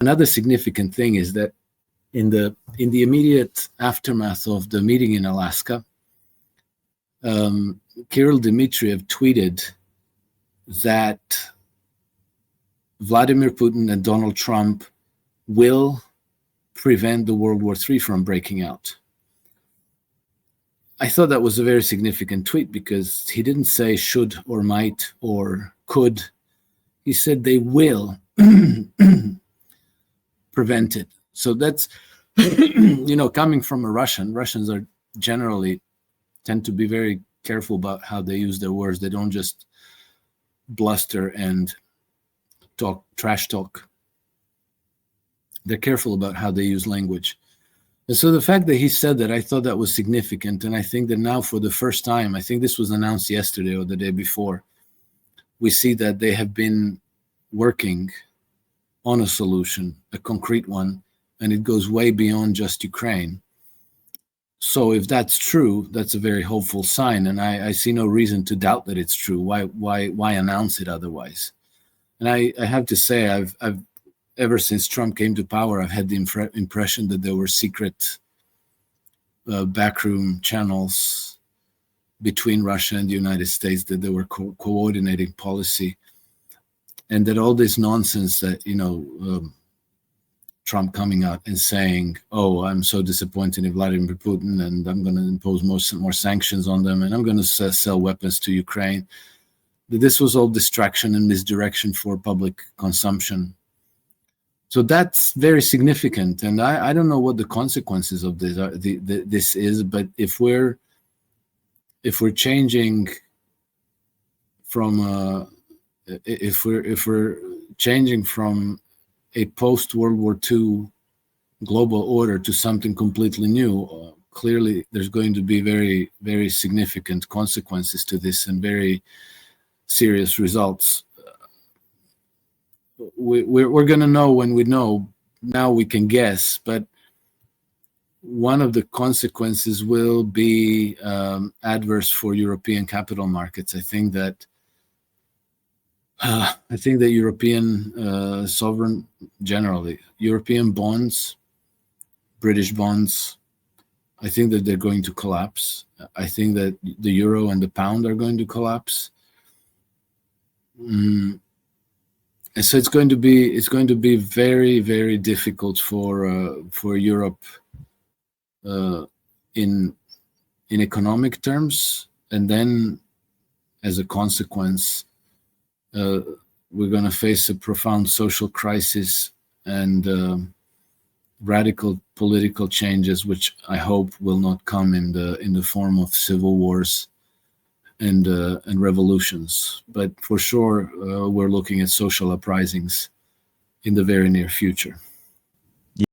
Another significant thing is that in the immediate aftermath of the meeting in Alaska, Kirill Dmitriev tweeted that Vladimir Putin and Donald Trump will prevent the World War III from breaking out. I thought that was a very significant tweet because he didn't say should or might or could. He said they will prevent it. So that's, coming from a Russian, Russians are generally tend to be very careful about how they use their words. They don't just bluster and talk, trash talk. They're careful about how they use language. And so the fact that he said that, I thought that was significant. And I think that now for the first time, I think this was announced yesterday or the day before, we see that they have been working on a solution, a concrete one, and it goes way beyond just Ukraine. So if that's true, that's a very hopeful sign. And I see no reason to doubt that it's true. Why announce it otherwise? And I have to say, I've ever since Trump came to power, I've had the impression that there were secret backroom channels between Russia and the United States, that they were coordinating policy, and that all this nonsense that, Trump coming out and saying, oh, I'm so disappointed in Vladimir Putin and I'm going to impose more sanctions on them and I'm going to sell weapons to Ukraine, that this was all distraction and misdirection for public consumption. So that's very significant, and I don't know what the consequences of this are. This is, but if we're changing from if we're changing from a post-World War II global order to something completely new, clearly there's going to be very, very significant consequences to this and very serious results. We're going to know when we know. Now we can guess, but one of the consequences will be adverse for European capital markets. I think that European sovereign, generally, European bonds, British bonds, I think that they're going to collapse. I think that the euro and the pound are going to collapse. And so it's going to be very, very difficult for Europe in economic terms, and then as a consequence, we're going to face a profound social crisis and radical political changes, which I hope will not come in the form of civil wars and revolutions. But for sure, we're looking at social uprisings in the very near future.